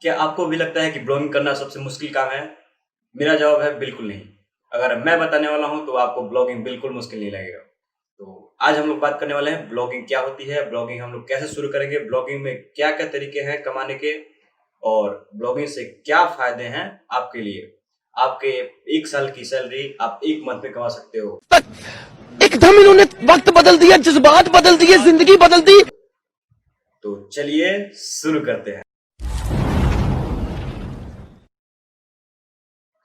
क्या आपको भी लगता है कि ब्लॉगिंग करना सबसे मुश्किल काम है? मेरा जवाब है बिल्कुल नहीं। अगर मैं बताने वाला हूँ तो आपको ब्लॉगिंग बिल्कुल मुश्किल नहीं लगेगा। तो आज हम लोग बात करने वाले हैं ब्लॉगिंग क्या होती है, ब्लॉगिंग हम लोग कैसे शुरू करेंगे, ब्लॉगिंग में क्या-क्या तरीके हैं कमाने के और ब्लॉगिंग से क्या फ़ायदे हैं आपके लिए। आपके 1 साल की सैलरी आप 1 मंथ में कमा सकते हो। एकदम इन्होंने वक्त बदल दिया, जज्बात बदल दिए, जिंदगी बदल दी। तो चलिए शुरू करते हैं।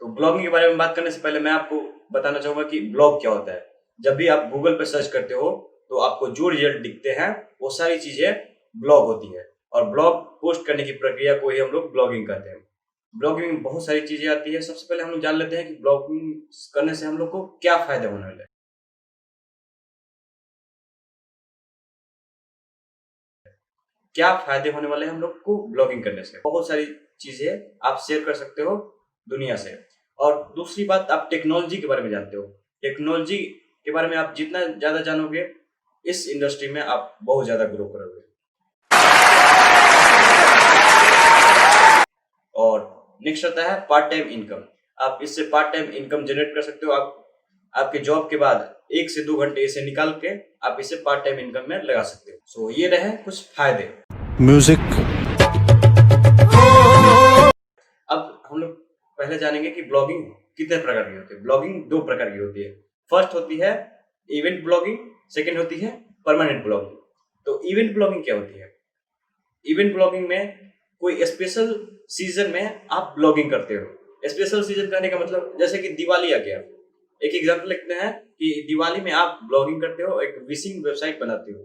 तो ब्लॉगिंग के बारे में बात करने से पहले मैं आपको बताना चाहूँगा कि ब्लॉग क्या होता है। जब भी आप गूगल पे सर्च करते हो, तो आपको जो रिजल्ट दिखते हैं, वो सारी चीज़ें ब्लॉग होती है और ब्लॉग पोस्ट करने की प्रक्रिया को ही हम लोग ब्लॉगिंग कहते हैं। ब्लॉगिंग में बहुत सारी चीज़ें आती है। सबसे पहले हम लोग जान लेते हैं कि ब्लॉगिंग करने से हम लोग को क्या फ़ायदे होने वाले हैं। क्या फ़ायदे होने वाले हैं हम लोग को ब्लॉगिंग करने से? बहुत सारी चीज़ें आप शेयर कर सकते हो दुनिया से। और दूसरी बात, आप टेक्नोलॉजी के बारे में जानते हो। टेक्नोलॉजी के बारे में आप जितना ज़्यादा जानोगे, इस इंडस्ट्री में आप बहुत ज़्यादा ग्रो करोगे। और नेक्स्ट आता है पार्ट टाइम इनकम। आप इससे पार्ट टाइम इनकम जनरेट कर सकते हो। आप आपके जॉब के बाद 1 से 2 घंटे इसे निकाल के आप इसे पार्ट टाइम इनकम में लगा सकते हो। सो ये रहे कुछ फायदे। म्यूजिक। अब हम लोग पहले जानेंगे कि ब्लॉगिंग कितने प्रकार की होती है। ब्लॉगिंग 2 प्रकार की होती है। फर्स्ट होती है इवेंट ब्लॉगिंग, सेकंड होती है परमानेंट ब्लॉगिंग। तो इवेंट ब्लॉगिंग क्या होती है? इवेंट ब्लॉगिंग में कोई स्पेशल सीजन में आप ब्लॉगिंग करते हो। स्पेशल सीजन कहने का मतलब जैसे कि दिवाली आ गया। एक एग्जांपल लिखते हैं कि दिवाली में आप ब्लॉगिंग करते हो, एक विशिंग वेबसाइट बनाते हो,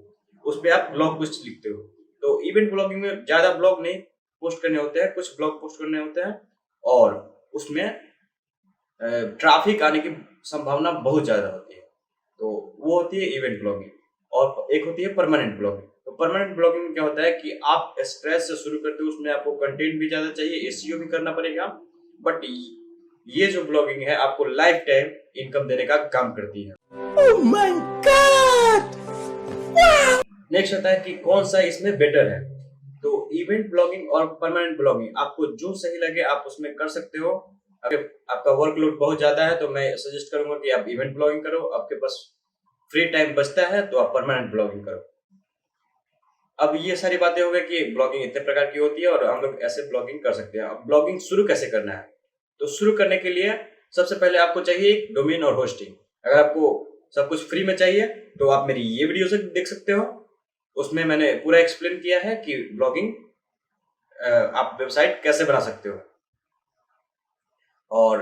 उस पे आप ब्लॉग पोस्ट लिखते हो। तो इवेंट ब्लॉगिंग में ज्यादा ब्लॉग नहीं पोस्ट करने होते हैं, कुछ ब्लॉग पोस्ट करने होते हैं और उसमें ट्रैफिक आने की संभावना बहुत ज्यादा होती है। तो वो होती है इवेंट ब्लॉगिंग। और एक होती है परमानेंट ब्लॉगिंग। तो परमानेंट ब्लॉगिंग में क्या होता है कि आप स्क्रैच से शुरू करते हो, उसमें आपको कंटेंट भी ज्यादा चाहिए, एसईओ भी करना पड़ेगा। बट ये जो ब्लॉगिंग है आपको लाइफ टाइम इनकम देने का काम करती है। Oh my God. नेक्स्ट आता है कि कौन सा इसमें बेटर है। तो इवेंट ब्लॉगिंग और परमानेंट ब्लॉगिंग आपको जो सही लगे आप उसमें कर सकते हो। अगर आपका वर्कलोड बहुत ज्यादा है तो मैं सजेस्ट करूंगा कि आप इवेंट ब्लॉगिंग करो। आपके पास फ्री टाइम बचता है तो आप परमानेंट ब्लॉगिंग करो। अब ये सारी बातें हो गई कि ब्लॉगिंग इतने प्रकार की होती है और हम लोग ऐसे ब्लॉगिंग कर सकते हैं। अब ब्लॉगिंग शुरू कैसे करना है? तो शुरू करने के लिए सबसे पहले आपको चाहिए एक डोमेन और होस्टिंग। अगर आपको सब कुछ फ्री में चाहिए तो आप मेरी ये वीडियो से देख सकते हो। उसमें मैंने पूरा एक्सप्लेन किया है कि ब्लॉगिंग आप वेबसाइट कैसे बना सकते हो। और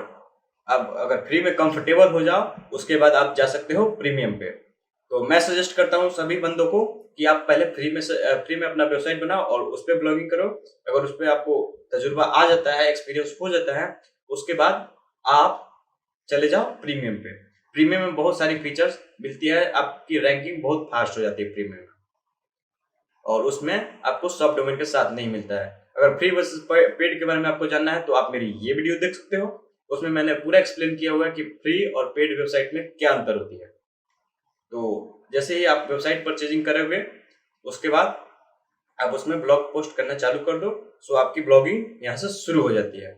अब अगर फ्री में कंफर्टेबल हो जाओ उसके बाद आप जा सकते हो प्रीमियम पे। तो मैं सजेस्ट करता हूँ सभी बंदों को कि आप पहले फ्री में अपना वेबसाइट बनाओ और उस पर ब्लॉगिंग करो। अगर उस पर आपको तजुर्बा आ जाता है, एक्सपीरियंस हो जाता है, उसके बाद आप चले जाओ प्रीमियम पे। प्रीमियम में बहुत सारी फीचर्स मिलती है, आपकी रैंकिंग बहुत फास्ट हो जाती है प्रीमियम में। और उसमें आपको सब डोमेन के साथ नहीं मिलता है। अगर फ्री वर्सेस पेड के बारे में आपको जानना है तो आप मेरी ये वीडियो देख सकते हो। उसमें मैंने पूरा एक्सप्लेन किया हुआ है कि फ्री और पेड वेबसाइट में क्या अंतर होती है। तो जैसे ही आप वेबसाइट परचेजिंग करोगे उसके बाद आप उसमें ब्लॉग पोस्ट करना चालू कर दो। सो आपकी ब्लॉगिंग यहाँ से शुरू हो जाती है।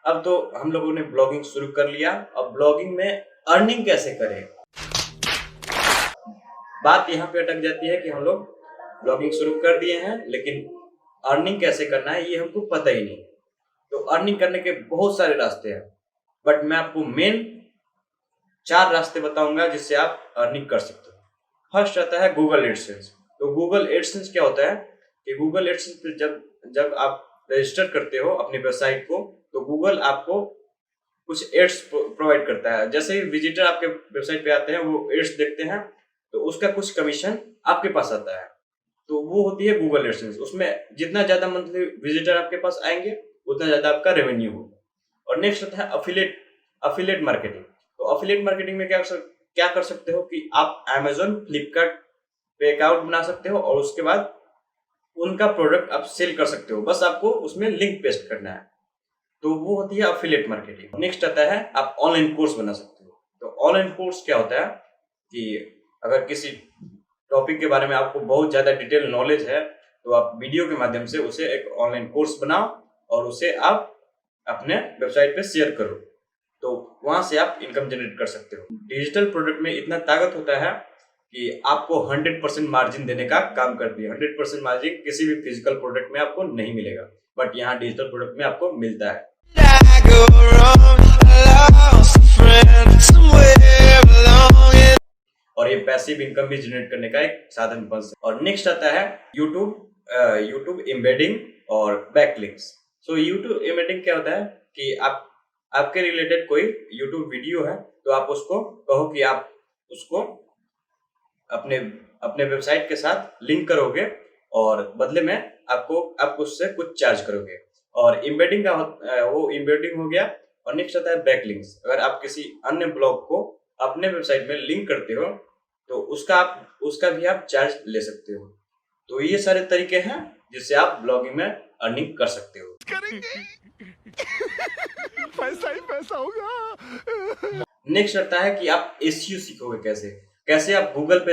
अब तो हम लोगों ने ब्लॉगिंग शुरू कर लिया। अब ब्लॉगिंग में अर्निंग कैसे करें? बात यहाँ पे अटक जाती है कि हम लोग ब्लॉगिंग शुरू कर दिए हैं लेकिन अर्निंग कैसे करना है ये हमको पता ही नहीं। तो अर्निंग करने के बहुत सारे रास्ते हैं, बट मैं आपको मेन 4 रास्ते बताऊंगा जिससे आप अर्निंग कर सकते हो। फर्स्ट आता है गूगल एडसेंस। तो गूगल एडसेंस क्या होता है कि गूगल एडसेंस पे जब जब आप रजिस्टर करते हो अपनी वेबसाइट को तो गूगल आपको कुछ एड्स प्रोवाइड करता है। जैसे ही विजिटर आपके वेबसाइट पे आते हैं वो एड्स देखते हैं तो उसका कुछ कमीशन आपके पास आता है। तो वो होती है गूगल एडसेंस। उसमें जितना ज्यादा मंथली विजिटर आपके पास आएंगे उतना ज्यादा आपका रेवेन्यू होगा। और नेक्स्ट आता है अफिलिएट मार्केटिंग। तो अफिलिएट मार्केटिंग में क्या कर सकते हो कि आप Amazon, फ्लिपकार्ट पे अकाउंट बना सकते हो और उसके बाद उनका प्रोडक्ट आप सेल कर सकते हो। बस आपको उसमें लिंक पेस्ट करना है। तो वो होती है अफिलिएट मार्केटिंग। नेक्स्ट आता है आप ऑनलाइन कोर्स बना सकते हो। तो ऑनलाइन कोर्स क्या होता है कि अगर किसी टॉपिक के बारे में आपको बहुत ज्यादा डिटेल नॉलेज है तो आप वीडियो के माध्यम से उसे एक ऑनलाइन कोर्स बनाओ और उसे आप अपने वेबसाइट पे शेयर करो, तो वहां से आप इनकम जनरेट कर सकते हो। डिजिटल प्रोडक्ट में इतना ताकत होता है कि आपको 100% मार्जिन देने का काम करती है। 100% मार्जिन किसी भी फिजिकल प्रोडक्ट में आपको नहीं मिलेगा, बट यहाँ डिजिटल प्रोडक्ट में आपको मिलता है। और ये पैसिव इनकम भी जनरेट करने का एक साधन बन सकता है। और नेक्स्ट आता है यूट्यूब एम्बेडिंग और बैकलिंक्स। सो यूट्यूब एम्बेडिंग क्या होता है कि आपके रिलेटेड कोई यूट्यूब वीडियो है, तो आप उसको कहो कि आप उसको अपने वेबसाइट के साथ लिंक करोगे और बदले में आप उससे कुछ चार्ज करोगे। और एम्बेडिंग का वो एम्बेडिंग हो गया। और नेक्स्ट आता है बैकलिंक्स। अगर आप किसी अन्य ब्लॉग को अपने वेबसाइट में लिंक करते हो, तो उसका भी आप चार्ज ले सकते हो। तो ये सारे तरीके हैं जिससे आप ब्लॉगिंग में अर्निंग कर सकते हो। पैसा ही पैसा होगा। नेक्स्ट आता है कि आप एसईओ सीखोगे कैसे आप गूगल पे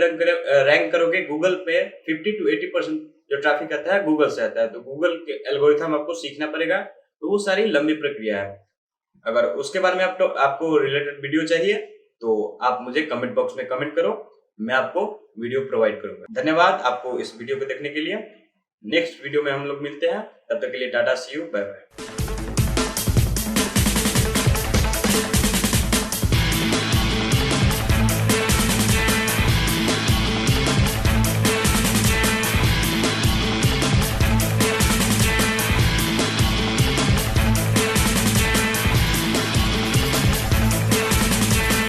रैंक करोगे। गूगल पे 50 to 80% जो ट्रैफिक आता है गूगल से आता है, तो गूगल के एल्गोरिथम आपको सीखना पड़ेगा। तो वो सारी लंबी प्रक्रिया है। अगर उसके बारे में आपको रिलेटेड वीडियो चाहिए, तो आप मुझे कमेंट बॉक्स में कमेंट करो, मैं आपको वीडियो प्रोवाइड करूंगा। धन्यवाद आपको इस वीडियो को देखने के लिए। नेक्स्ट वीडियो में हम लोग मिलते हैं, तब तक के लिए टाटा, सी यू, बाय बाय।